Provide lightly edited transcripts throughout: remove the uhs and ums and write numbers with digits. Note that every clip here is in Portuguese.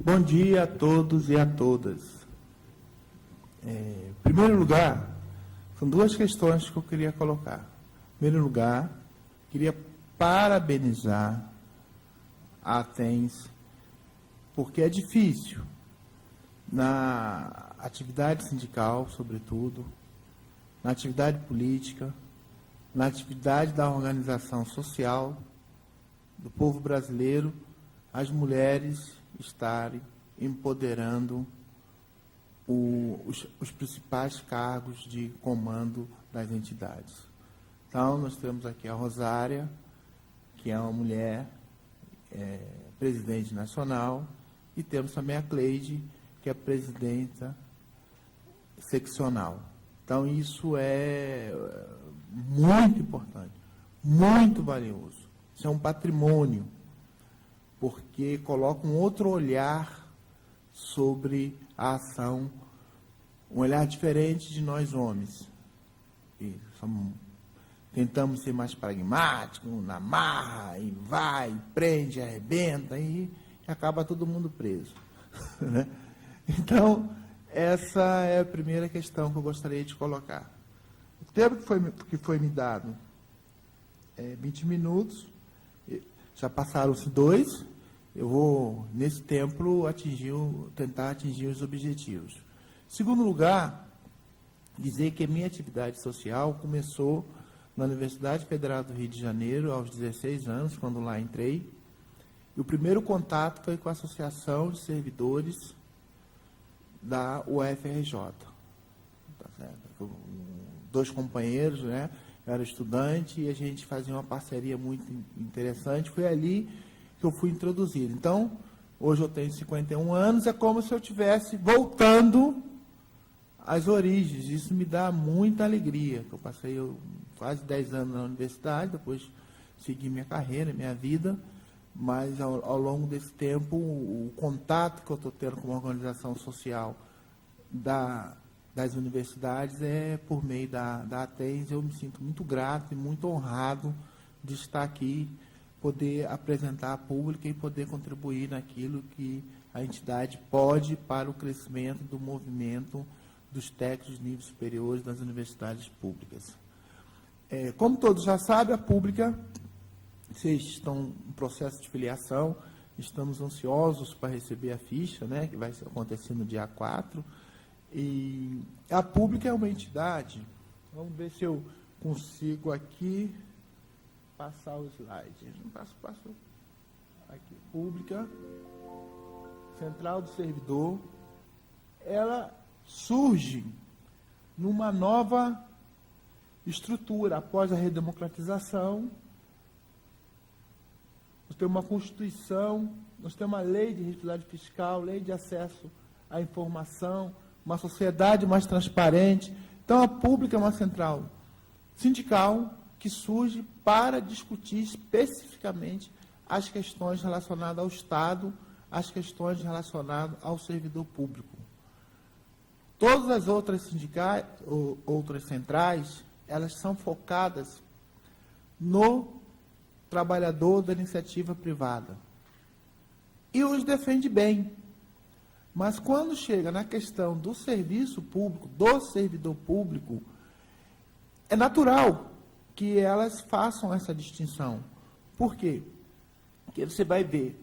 Bom dia a todos e a todas. Em primeiro lugar, são duas questões que eu queria colocar. Em primeiro lugar, queria parabenizar a ATENS, porque é difícil, na atividade sindical, sobretudo, na atividade política, na atividade da organização social do povo brasileiro, as mulheres estarem empoderando os principais cargos de comando das entidades. Então, nós temos aqui a Rosária, que é uma mulher presidente nacional, e temos também a Cleide, que é presidenta seccional. Então, isso é muito importante, muito valioso. Isso é um patrimônio, porque coloca um outro olhar sobre a ação, um olhar diferente de nós homens. E tentamos ser mais pragmáticos, na marra, e vai, e prende, arrebenta, e acaba todo mundo preso. Né? Então, essa é a primeira questão que eu gostaria de colocar. O tempo que foi me dado é 20 minutos, já passaram-se 2, eu vou, nesse tempo, tentar atingir os objetivos. Em segundo lugar, dizer que a minha atividade social começou na Universidade Federal do Rio de Janeiro, aos 16 anos, quando lá entrei, e o primeiro contato foi com a Associação de Servidores da UFRJ. Tá certo? 2 companheiros, né? Eu era estudante e a gente fazia uma parceria muito interessante. Foi ali que eu fui introduzido. Então, hoje eu tenho 51 anos, é como se eu estivesse voltando às origens. Isso me dá muita alegria. Eu passei quase 10 anos na universidade, depois segui minha carreira, minha vida, mas ao longo desse tempo, o contato que eu estou tendo com a organização social das universidades é por meio da ATENS. Eu me sinto muito grato e muito honrado de estar aqui, poder apresentar a pública e poder contribuir naquilo que a entidade pode para o crescimento do movimento dos técnicos de níveis superiores das universidades públicas. Como todos já sabem, a pública, vocês estão em processo de filiação, estamos ansiosos para receber a ficha, né, que vai acontecer no dia 4, e a pública é uma entidade, vamos ver se eu consigo aqui passar o slide. Passo aqui. Pública, Central do Servidor, ela surge numa nova estrutura após a redemocratização. Nós temos uma Constituição, nós temos uma lei de responsabilidade fiscal, lei de acesso à informação, uma sociedade mais transparente. Então, a pública é uma central sindical que surge para discutir especificamente as questões relacionadas ao Estado, as questões relacionadas ao servidor público. Todas as outras sindicais, ou outras centrais, elas são focadas no trabalhador da iniciativa privada. E os defende bem. Mas quando chega na questão do serviço público, do servidor público, é natural que elas façam essa distinção. Por quê? Porque você vai ver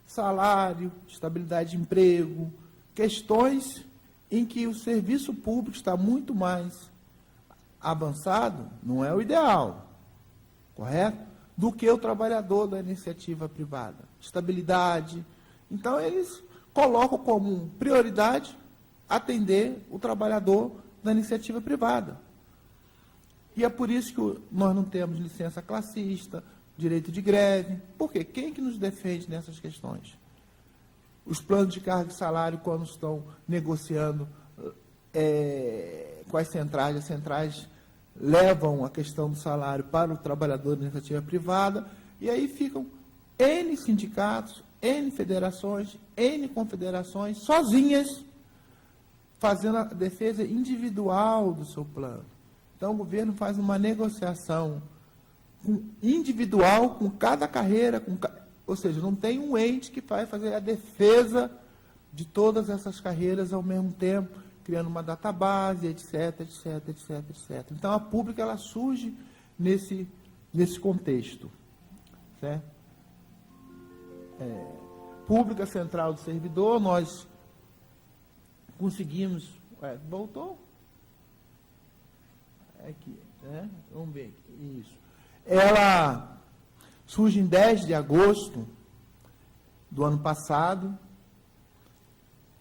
salário, estabilidade de emprego, questões em que o serviço público está muito mais avançado, não é o ideal, correto? Do que o trabalhador da iniciativa privada. Estabilidade. Então, eles colocam como prioridade atender o trabalhador da iniciativa privada. E é por isso que nós não temos licença classista, direito de greve. Por quê? Quem que nos defende nessas questões? Os planos de carga e salário, quando estão negociando com as centrais levam a questão do salário para o trabalhador da iniciativa privada, e aí ficam N sindicatos, N federações, N confederações, sozinhas, fazendo a defesa individual do seu plano. Então, o governo faz uma negociação individual com cada carreira, ou seja, não tem um ente que vai fazer a defesa de todas essas carreiras ao mesmo tempo, criando uma database, etc, etc, etc, etc. Então, a pública ela surge nesse contexto. Certo? Pública Central do Servidor, nós conseguimos... voltou? Aqui, né? Vamos ver aqui. Isso. Ela surge em 10 de agosto do ano passado,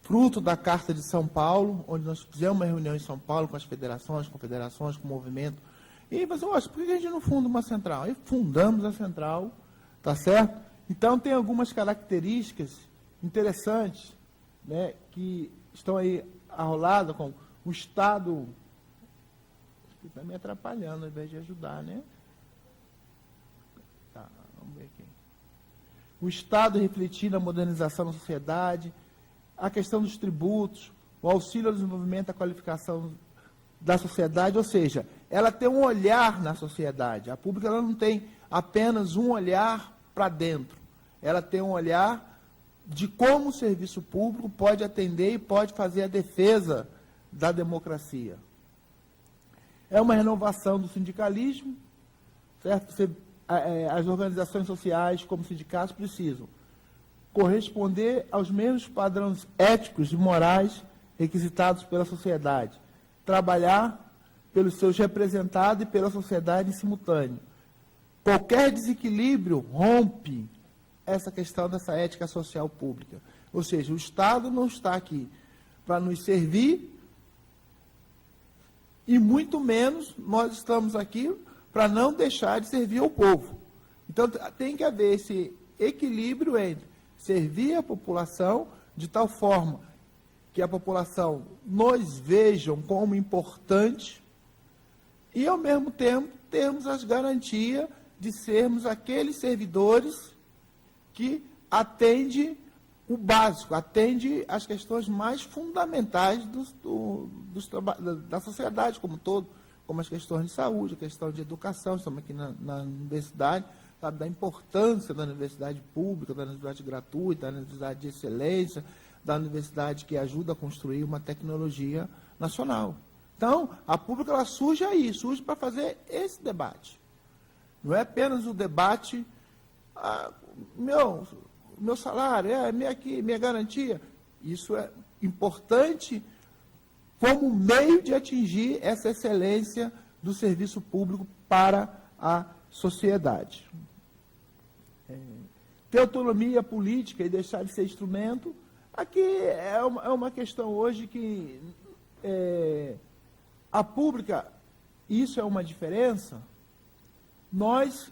fruto da Carta de São Paulo, onde nós fizemos uma reunião em São Paulo com as federações, confederações, com o movimento. E falou assim, por que a gente não funda uma central? Aí fundamos a central, tá certo? Então, tem algumas características interessantes, né, que estão aí arroladas, como o Estado... Está me atrapalhando, ao invés de ajudar, né? Tá, vamos ver aqui. O Estado refletir na modernização da sociedade, a questão dos tributos, o auxílio ao desenvolvimento, a qualificação da sociedade, ou seja, ela tem um olhar na sociedade. A pública ela não tem apenas um olhar para dentro. Ela tem um olhar de como o serviço público pode atender e pode fazer a defesa da democracia. É uma renovação do sindicalismo, certo? As organizações sociais, como sindicatos, precisam corresponder aos mesmos padrões éticos e morais requisitados pela sociedade, trabalhar pelos seus representados e pela sociedade em simultâneo. Qualquer desequilíbrio rompe essa questão dessa ética social pública. Ou seja, o Estado não está aqui para nos servir e muito menos nós estamos aqui para não deixar de servir ao povo. Então, tem que haver esse equilíbrio entre servir a população de tal forma que a população nos vejam como importante e, ao mesmo tempo, termos as garantias de sermos aqueles servidores que atendem o básico, atende às questões mais fundamentais da sociedade como um todo, como as questões de saúde, a questão de educação. Estamos aqui na universidade, sabe, da importância da universidade pública, da universidade gratuita, da universidade de excelência, da universidade que ajuda a construir uma tecnologia nacional. Então, a pública ela surge aí, surge para fazer esse debate. Não é apenas o debate, meu salário, minha garantia. Isso é importante como meio de atingir essa excelência do serviço público para a sociedade. Ter autonomia política e deixar de ser instrumento, aqui é uma questão hoje que a pública, isso é uma diferença. Nós,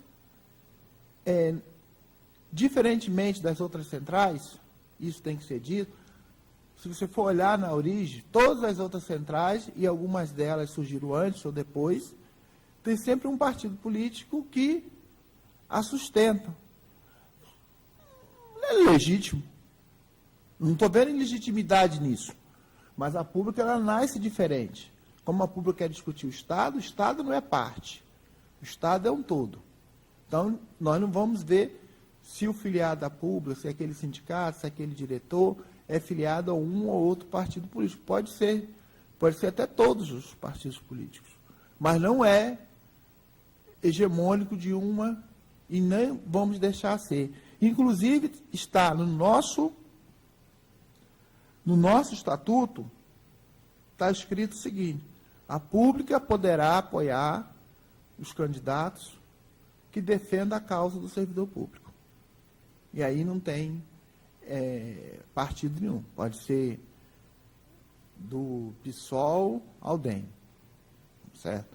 diferentemente das outras centrais, isso tem que ser dito, se você for olhar na origem, todas as outras centrais, e algumas delas surgiram antes ou depois, tem sempre um partido político que a sustenta. É legítimo. Não estou vendo ilegitimidade nisso. Mas a pública ela nasce diferente. Como a pública quer discutir o Estado não é parte. O Estado é um todo. Então, nós não vamos ver se o filiado da pública, se é aquele sindicato, se é aquele diretor, é filiado a um ou outro partido político. Pode ser até todos os partidos políticos. Mas não é hegemônico de uma e nem vamos deixar ser. Inclusive, está no nosso estatuto, está escrito o seguinte: a pública poderá apoiar os candidatos que defendam a causa do servidor público. E aí não tem partido nenhum. Pode ser do PSOL ao DEM, certo?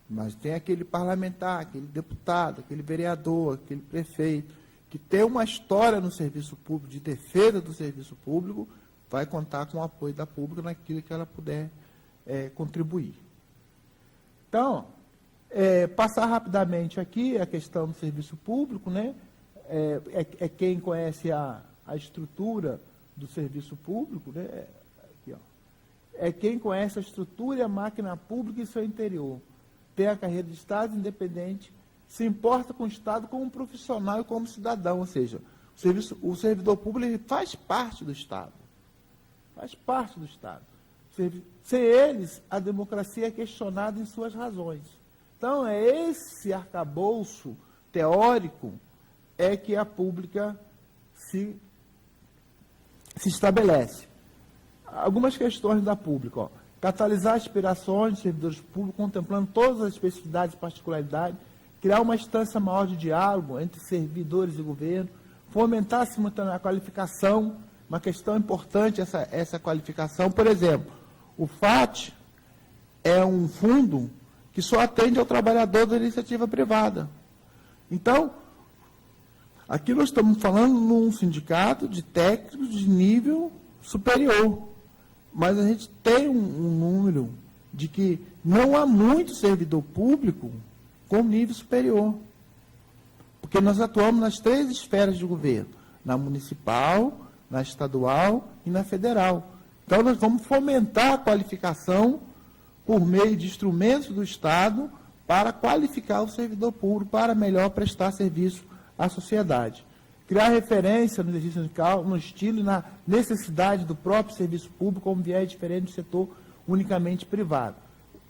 Mas tem aquele parlamentar, aquele deputado, aquele vereador, aquele prefeito, que tem uma história no serviço público, de defesa do serviço público, vai contar com o apoio da pública naquilo que ela puder contribuir. Então, passar rapidamente aqui a questão do serviço público, né? Quem conhece a estrutura do serviço público, né? Aqui, ó. É quem conhece a estrutura e a máquina pública e seu interior. Tem a carreira de Estado independente, se importa com o Estado como profissional e como cidadão, ou seja, o servidor público ele faz parte do Estado. faz parte do Estado. Sem eles, a democracia é questionada em suas razões. Então, é esse arcabouço teórico é que a pública se estabelece. Algumas questões da pública. Ó. Catalisar aspirações de servidores públicos, contemplando todas as especificidades e particularidades, criar uma instância maior de diálogo entre servidores e governo, fomentar simultaneamente a qualificação, uma questão importante essa qualificação. Por exemplo, o FAT é um fundo que só atende ao trabalhador da iniciativa privada. Então, aqui nós estamos falando num sindicato de técnicos de nível superior, mas a gente tem um número de que não há muito servidor público com nível superior, porque nós atuamos nas 3 esferas de governo, na municipal, na estadual e na federal. Então, nós vamos fomentar a qualificação por meio de instrumentos do Estado para qualificar o servidor público para melhor prestar serviço à sociedade. Criar referência no exercício sindical, no estilo e na necessidade do próprio serviço público, como viés diferente do setor unicamente privado.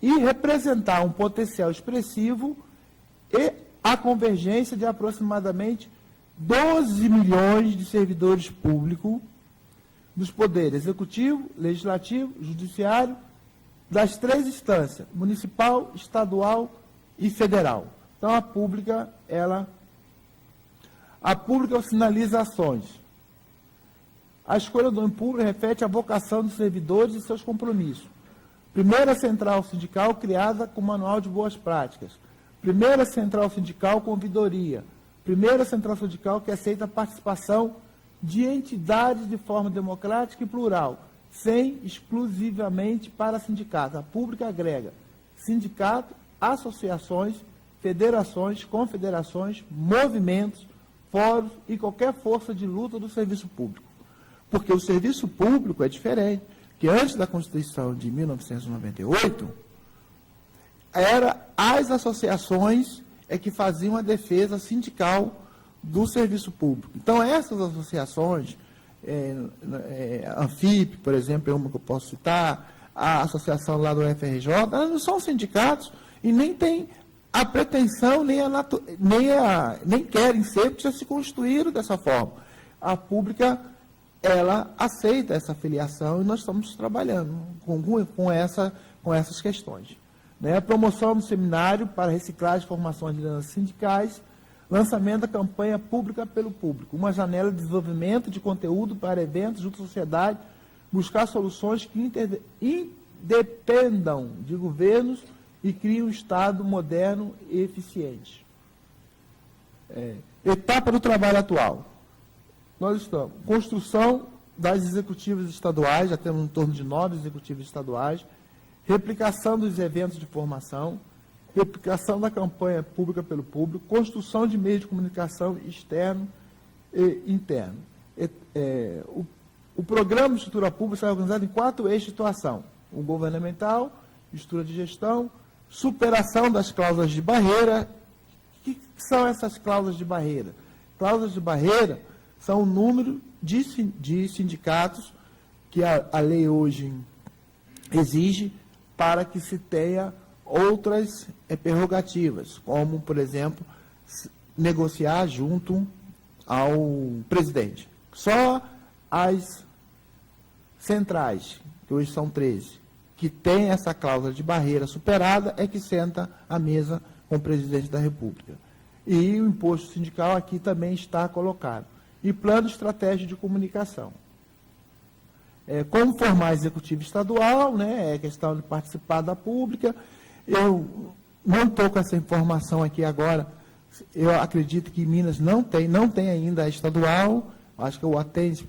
E representar um potencial expressivo e a convergência de aproximadamente 12 milhões de servidores públicos dos poderes executivo, legislativo, judiciário, das 3 instâncias, municipal, estadual e federal. Então, a pública sinaliza ações. A escolha do nome público reflete a vocação dos servidores e seus compromissos. Primeira central sindical criada com manual de boas práticas. Primeira central sindical com ouvidoria. Primeira central sindical que aceita a participação de entidades de forma democrática e plural, sem exclusivamente para sindicatos. A pública agrega sindicato, associações, federações, confederações, movimentos, fóruns e qualquer força de luta do serviço público. Porque o serviço público é diferente, que antes da Constituição de 1998, as associações que faziam a defesa sindical do serviço público. Então, essas associações, a ANFIP, por exemplo, é uma que eu posso citar, a associação lá do FRJ, elas não são sindicatos e nem têm a pretensão, nem querem ser, porque já se constituíram dessa forma. A pública, ela aceita essa filiação e nós estamos trabalhando com essas questões. Né? A promoção do seminário para reciclagem e formação de lideranças sindicais, lançamento da campanha Pública pelo Público, uma janela de desenvolvimento de conteúdo para eventos junto à sociedade, buscar soluções que independam de governos e criem um Estado moderno e eficiente. Etapa do trabalho atual. Nós estamos construção das executivas estaduais, já temos em torno de 9 executivas estaduais, replicação dos eventos de formação, replicação da campanha Pública pelo Público, construção de meios de comunicação externo e interno. O programa de estrutura pública será organizado em 4 eixos de atuação: o governamental, estrutura de gestão, superação das cláusulas de barreira. O que são essas cláusulas de barreira? Cláusulas de barreira são o número de sindicatos que a lei hoje exige para que se tenha outras prerrogativas, como, por exemplo, negociar junto ao presidente. Só as centrais, que hoje são 13, que tem essa cláusula de barreira superada, é que senta à mesa com o presidente da República. E o imposto sindical aqui também está colocado. E plano estratégico de comunicação. Como formar executivo estadual, né, é questão de participar da pública. Eu não estou com essa informação aqui agora. Eu acredito que Minas não tem ainda a estadual. Acho que o Atens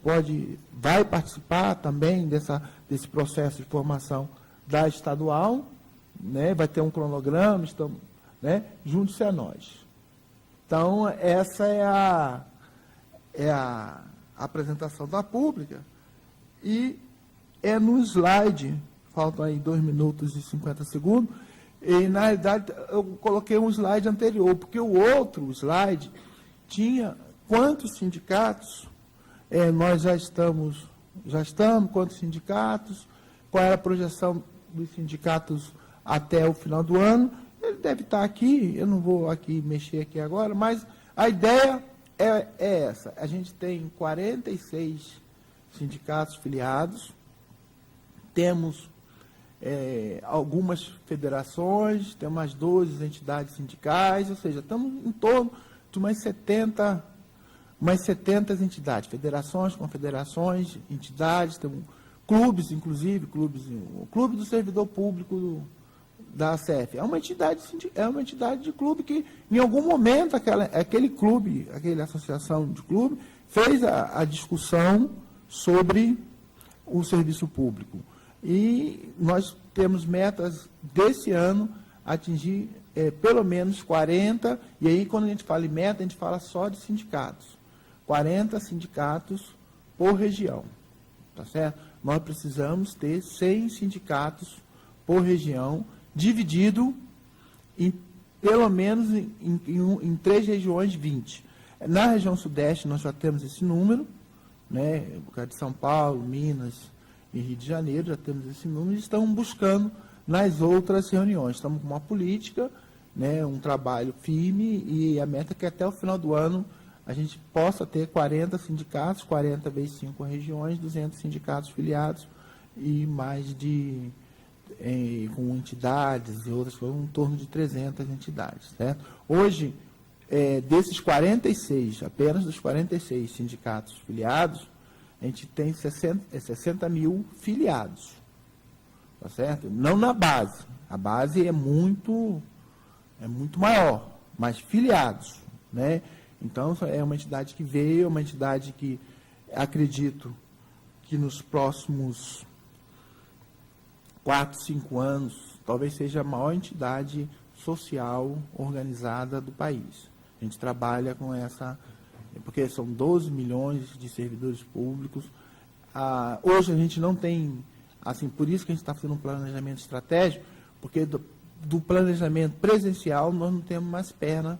vai participar também desse processo de formação da estadual, né, vai ter um cronograma, né, junte-se a nós. Então, essa é a apresentação da pública. E no slide, faltam aí 2 minutos e 50 segundos, e na realidade eu coloquei um slide anterior, porque o outro slide tinha quantos sindicatos nós já estamos já estamos, quantos sindicatos, qual é a projeção dos sindicatos até o final do ano. Ele deve estar aqui, eu não vou aqui mexer aqui agora, mas a ideia é essa. A gente tem 46 sindicatos filiados, temos algumas federações, temos umas 12 entidades sindicais, ou seja, estamos em torno de umas 70 entidades, federações, confederações, entidades, temos clubes, inclusive, o Clube do Servidor Público da ACF. É uma entidade de clube que, em algum momento, aquele clube, aquela associação de clube, fez a discussão sobre o serviço público. E nós temos metas desse ano atingir pelo menos 40, e aí quando a gente fala em meta, a gente fala só de sindicatos. 40 sindicatos por região, tá certo? Nós precisamos ter 100 sindicatos por região, dividido em, pelo menos, em 3 regiões, 20. Na região sudeste, nós já temos esse número, né? Por causa de São Paulo, Minas e Rio de Janeiro, já temos esse número, e estamos buscando nas outras reuniões. Estamos com uma política, né? Um trabalho firme, e a meta é que até o final do ano a gente possa ter 40 sindicatos, 40 vezes 5 regiões, 200 sindicatos filiados e mais com entidades e outras coisas, em torno de 300 entidades. Certo? Hoje, desses 46, apenas dos 46 sindicatos filiados, a gente tem 60 mil filiados. Tá certo? Não na base. A base é muito maior, mas filiados. Né? Então, é uma entidade que veio, é uma entidade que acredito que nos próximos 4, 5 anos, talvez seja a maior entidade social organizada do país. A gente trabalha com essa, porque são 12 milhões de servidores públicos. Hoje a gente não tem, assim, por isso que a gente está fazendo um planejamento estratégico, porque do planejamento presencial nós não temos mais perna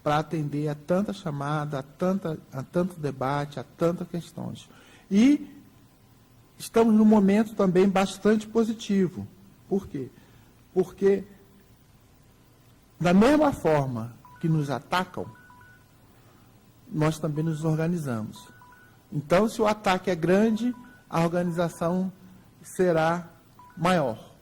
para atender a tanta chamada, a tanto debate, a tantas questões. E estamos num momento também bastante positivo. Por quê? Porque, da mesma forma que nos atacam, nós também nos organizamos. Então, se o ataque é grande, a organização será maior.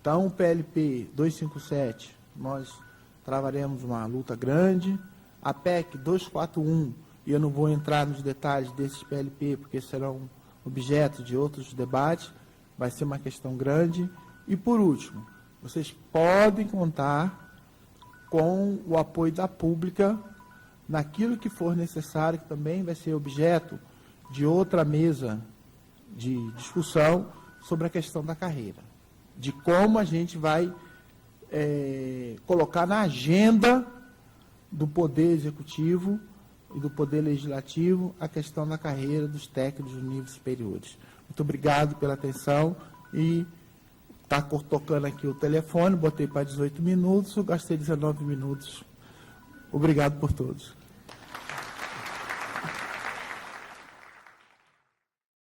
Então, o PLP 257, nós travaremos uma luta grande. A PEC 241, e eu não vou entrar nos detalhes desses PLP, porque serão objeto de outros debates, vai ser uma questão grande. E, por último, vocês podem contar com o apoio da pública naquilo que for necessário, que também vai ser objeto de outra mesa de discussão sobre a questão da carreira, de como a gente vai colocar na agenda do Poder Executivo e do Poder Legislativo a questão da carreira dos técnicos dos níveis superiores. Muito obrigado pela atenção, e está tocando aqui o telefone, botei para 18 minutos, eu gastei 19 minutos. Obrigado por todos.